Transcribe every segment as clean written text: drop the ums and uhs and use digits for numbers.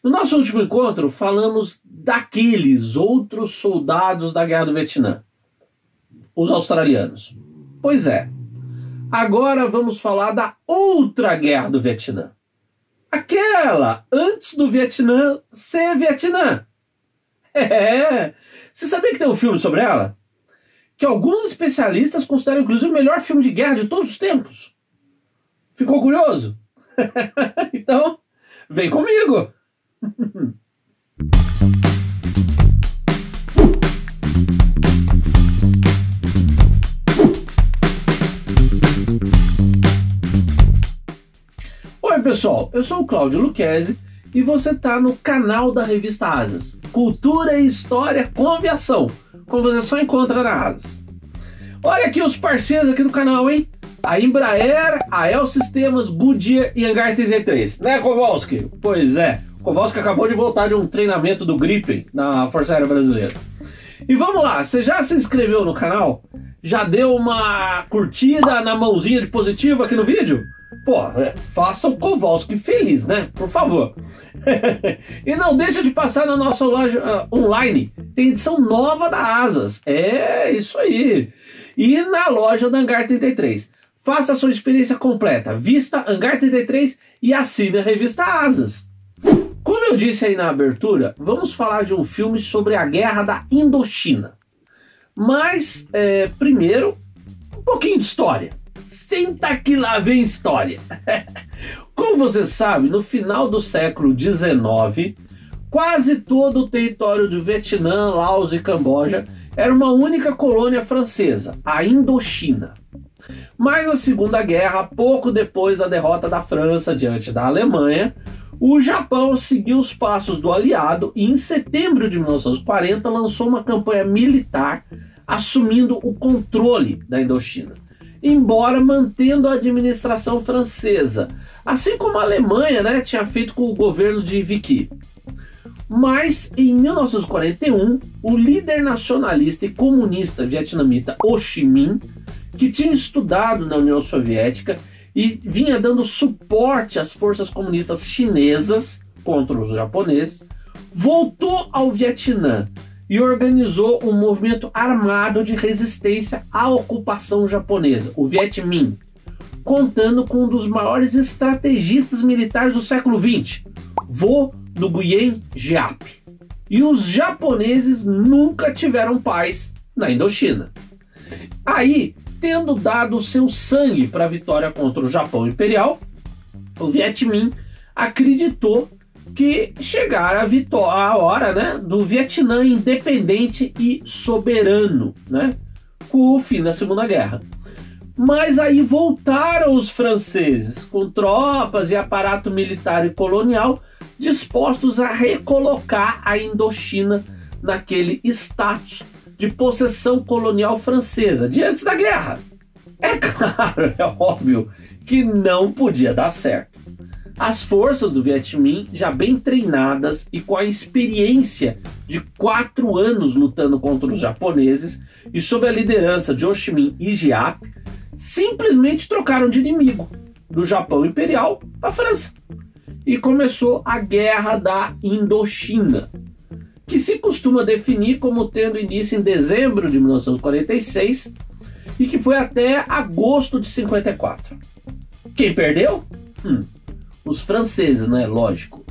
No nosso último encontro, falamos daqueles outros soldados da Guerra do Vietnã, os australianos. Pois é, agora vamos falar da outra Guerra do Vietnã. Aquela antes do Vietnã ser Vietnã. Você sabia que tem um filme sobre ela? Que alguns especialistas consideram inclusive o melhor filme de guerra de todos os tempos. Ficou curioso? Então, vem comigo! Oi pessoal, eu sou o Cláudio Lucchesi e você está no canal da revista Asas, Cultura e História com Aviação, como você só encontra na Asas. Olha aqui os parceiros aqui do canal, hein? A Embraer, a El Sistemas, Goodyear e Hangar 33, né, Kowalski? Pois é, Kowalski acabou de voltar de um treinamento do Gripen na Força Aérea Brasileira. E vamos lá, você já se inscreveu no canal? Já deu uma curtida na mãozinha de positivo aqui no vídeo? Pô, faça o Kowalski feliz, né? Por favor. E não deixa de passar na nossa loja online. Tem edição nova da Asas. É isso aí. E na loja da Hangar 33. Faça a sua experiência completa. Vista Hangar 33 e assine a revista Asas. Como eu disse aí na abertura, vamos falar de um filme sobre a Guerra da Indochina. Mas, primeiro, um pouquinho de história. Senta que lá vem história. Como você sabe, no final do século XIX, quase todo o território do Vietnã, Laos e Camboja era uma única colônia francesa, a Indochina. Mas na Segunda Guerra, pouco depois da derrota da França diante da Alemanha, o Japão seguiu os passos do aliado e em setembro de 1940 lançou uma campanha militar assumindo o controle da Indochina, embora mantendo a administração francesa, assim como a Alemanha, né, tinha feito com o governo de Vichy. Mas em 1941, o líder nacionalista e comunista vietnamita Ho Chi Minh, que tinha estudado na União Soviética e vinha dando suporte às forças comunistas chinesas contra os japoneses, voltou ao Vietnã e organizou um movimento armado de resistência à ocupação japonesa, o Viet Minh, contando com um dos maiores estrategistas militares do século XX, Vo Nguyen Giap. E os japoneses nunca tiveram paz na Indochina. Aí, tendo dado o seu sangue para a vitória contra o Japão Imperial, o Viet Minh acreditou que chegara a hora, né, do Vietnã independente e soberano, né, com o fim da Segunda Guerra. Mas aí voltaram os franceses com tropas e aparato militar e colonial dispostos a recolocar a Indochina naquele status de possessão colonial francesa de antes da guerra. É claro, é óbvio que não podia dar certo. As forças do Viet Minh, já bem treinadas e com a experiência de 4 anos lutando contra os japoneses e sob a liderança de Ho Chi Minh e Giap, simplesmente trocaram de inimigo, do Japão Imperial para a França. E começou a Guerra da Indochina, que se costuma definir como tendo início em dezembro de 1946 e que foi até agosto de 54. Quem perdeu? Os franceses, né? Lógico.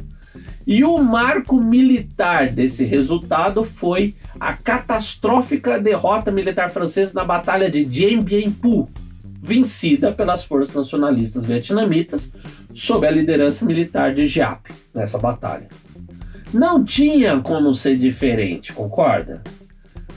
E o marco militar desse resultado foi a catastrófica derrota militar francesa na Batalha de Dien Bien Phu, vencida pelas forças nacionalistas vietnamitas sob a liderança militar de Giap nessa batalha. Não tinha como ser diferente, concorda?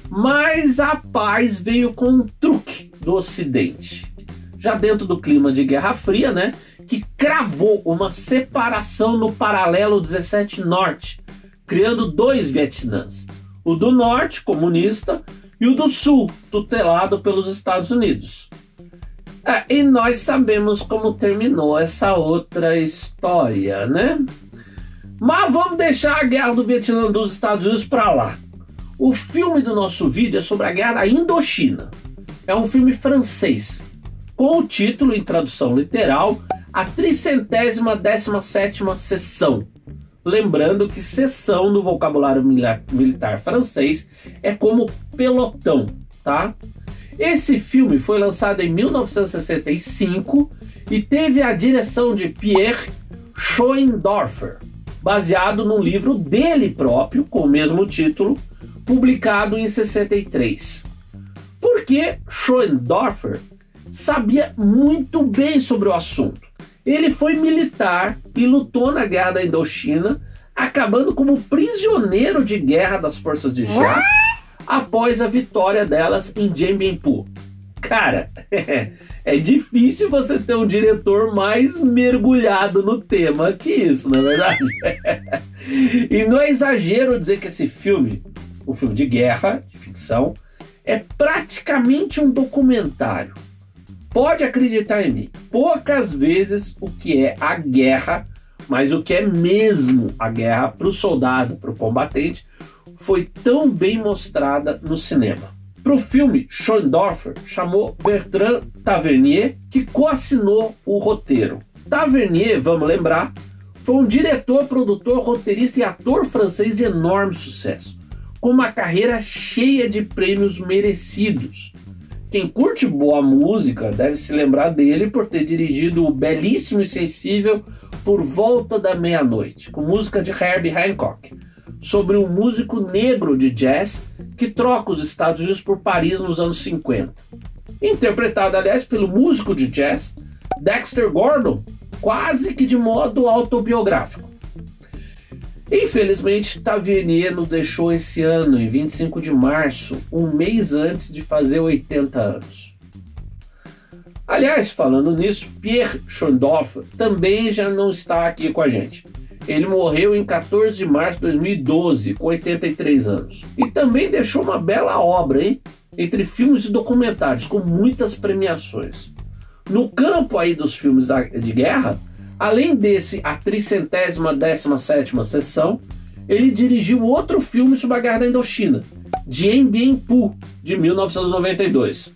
Mas a paz veio com um truque do Ocidente. Já dentro do clima de Guerra Fria, né? Que cravou uma separação no paralelo 17 Norte, criando 2 Vietnãs. O do Norte, comunista, e o do Sul, tutelado pelos Estados Unidos. E nós sabemos como terminou essa outra história, né? Mas vamos deixar a Guerra do Vietnã dos Estados Unidos para lá. O filme do nosso vídeo é sobre a Guerra da Indochina. É um filme francês, com o título, em tradução literal, A 317ª Sessão, Lembrando que seção no vocabulário militar francês é como pelotão, tá? Esse filme foi lançado em 1965 e teve a direção de Pierre Schoendorfer, baseado num livro dele próprio, com o mesmo título, publicado em 63. Porque Schoendorfer sabia muito bem sobre o assunto. Ele foi militar e lutou na Guerra da Indochina, acabando como prisioneiro de guerra das forças de Jap após a vitória delas em Dien Bien Phu. Cara, é difícil você ter um diretor mais mergulhado no tema que isso, não é verdade? E não é exagero dizer que esse filme, um filme de guerra, de ficção, é praticamente um documentário. Pode acreditar em mim, poucas vezes o que é a guerra, mas o que é mesmo a guerra para o soldado, para o combatente, foi tão bem mostrada no cinema. Para o filme, Schoendorfer chamou Bertrand Tavernier, que coassinou o roteiro. Tavernier, vamos lembrar, foi um diretor, produtor, roteirista e ator francês de enorme sucesso, com uma carreira cheia de prêmios merecidos. Quem curte boa música deve se lembrar dele por ter dirigido o belíssimo e sensível Por Volta da Meia-Noite, com música de Herbie Hancock, sobre um músico negro de jazz que troca os Estados Unidos por Paris nos anos 50. Interpretado, aliás, pelo músico de jazz Dexter Gordon, quase que de modo autobiográfico. Infelizmente, Tavernier nos deixou esse ano, em 25 de março, um mês antes de fazer 80 anos. Aliás, falando nisso, Pierre Schoendorfer também já não está aqui com a gente. Ele morreu em 14 de março de 2012, com 83 anos. E também deixou uma bela obra, hein? Entre filmes e documentários, com muitas premiações. No campo aí dos filmes de guerra, além desse A 317ª Sessão, ele dirigiu outro filme sobre a Guerra da Indochina, Dien Bien Phu, de 1992.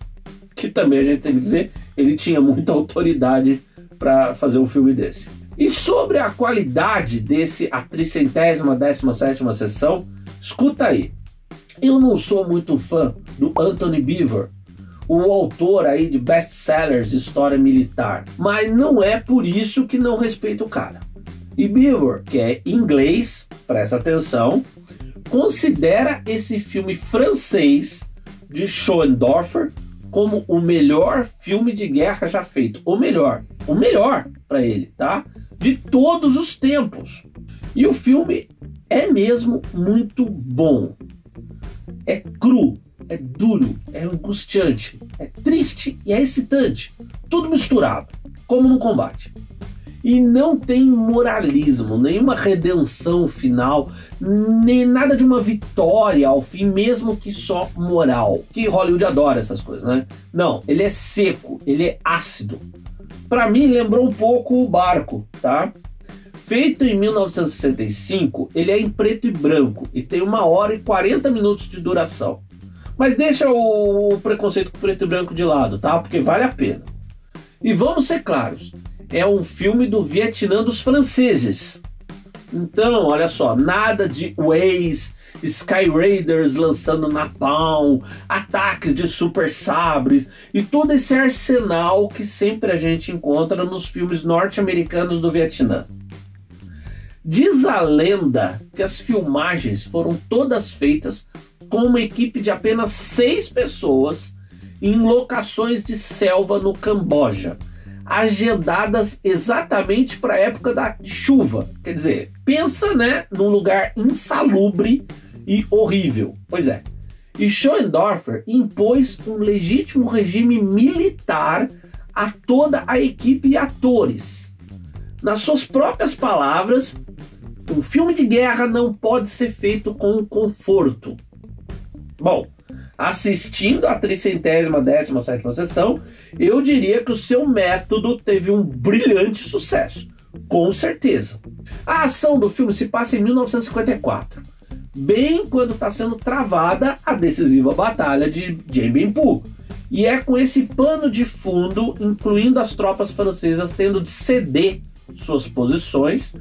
Que também a gente tem que dizer, ele tinha muita autoridade para fazer um filme desse. E sobre a qualidade desse A 317ª Sessão, escuta aí. Eu não sou muito fã do Anthony Beevor, o autor aí de best-sellers de história militar, mas não é por isso que não respeito o cara. E Beevor, que é inglês, presta atenção, considera esse filme francês de Schoendorfer como o melhor filme de guerra já feito. O melhor para ele, tá? De todos os tempos. E o filme é mesmo muito bom. É cru, é duro, é angustiante, é triste e é excitante. Tudo misturado, como no combate. E não tem moralismo, nenhuma redenção final, nem nada de uma vitória ao fim, mesmo que só moral. Que Hollywood adora essas coisas, né? Não, ele é seco, ele é ácido. Para mim lembrou um pouco o Barco, tá? Feito em 1965, ele é em preto e branco e tem 1h e 40 minutos de duração. Mas deixa o preconceito com preto e branco de lado, tá? Porque vale a pena. E vamos ser claros, é um filme do Vietnã dos franceses. Então, olha só, nada de Waze, Sky Raiders lançando napalm, ataques de super sabres e todo esse arsenal que sempre a gente encontra nos filmes norte-americanos do Vietnã. Diz a lenda que as filmagens foram todas feitas com uma equipe de apenas 6 pessoas em locações de selva no Camboja, agendadas exatamente para a época da chuva. Quer dizer, pensa, né, num lugar insalubre e horrível. Pois é. E Schoendorfer impôs um legítimo regime militar a toda a equipe e atores. Nas suas próprias palavras, um filme de guerra não pode ser feito com conforto. Bom, assistindo a 317ª Sessão, eu diria que o seu método teve um brilhante sucesso, com certeza. A ação do filme se passa em 1954, bem quando está sendo travada a decisiva batalha de Dien Bien Phu, e é com esse pano de fundo, incluindo as tropas francesas tendo de ceder suas posições,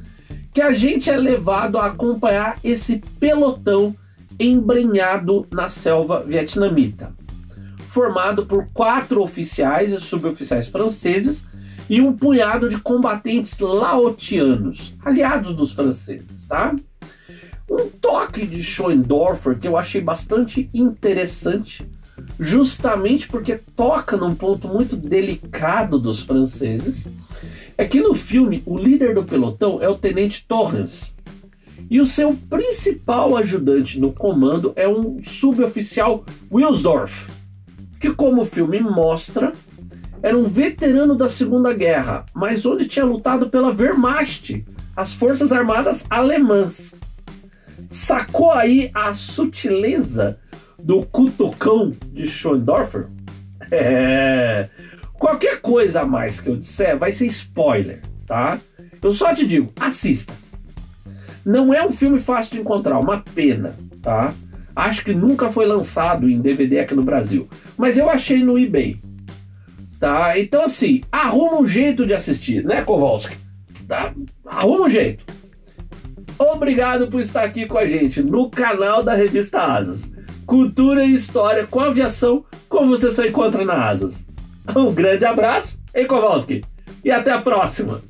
que a gente é levado a acompanhar esse pelotão embrenhado na selva vietnamita, formado por 4 oficiais e suboficiais franceses e um punhado de combatentes laotianos, aliados dos franceses, tá? Um toque de Schoendorfer que eu achei bastante interessante, justamente porque toca num ponto muito delicado dos franceses, é que no filme o líder do pelotão é o Tenente Torrens, e o seu principal ajudante no comando é um suboficial Wilsdorf, que, como o filme mostra, era um veterano da Segunda Guerra, mas onde tinha lutado pela Wehrmacht, as Forças Armadas Alemãs. Sacou aí a sutileza do cutucão de Schoendorfer? Qualquer coisa a mais que eu disser vai ser spoiler, tá? Eu só te digo, assista. Não é um filme fácil de encontrar, uma pena, tá? Acho que nunca foi lançado em DVD aqui no Brasil, mas eu achei no eBay, tá? Então assim, arruma um jeito de assistir, né, Kowalski? Tá? Arruma um jeito. Obrigado por estar aqui com a gente no canal da Revista Asas. Cultura e história com aviação, como você só encontra na Asas. Um grande abraço, hein, Kowalski? E até a próxima!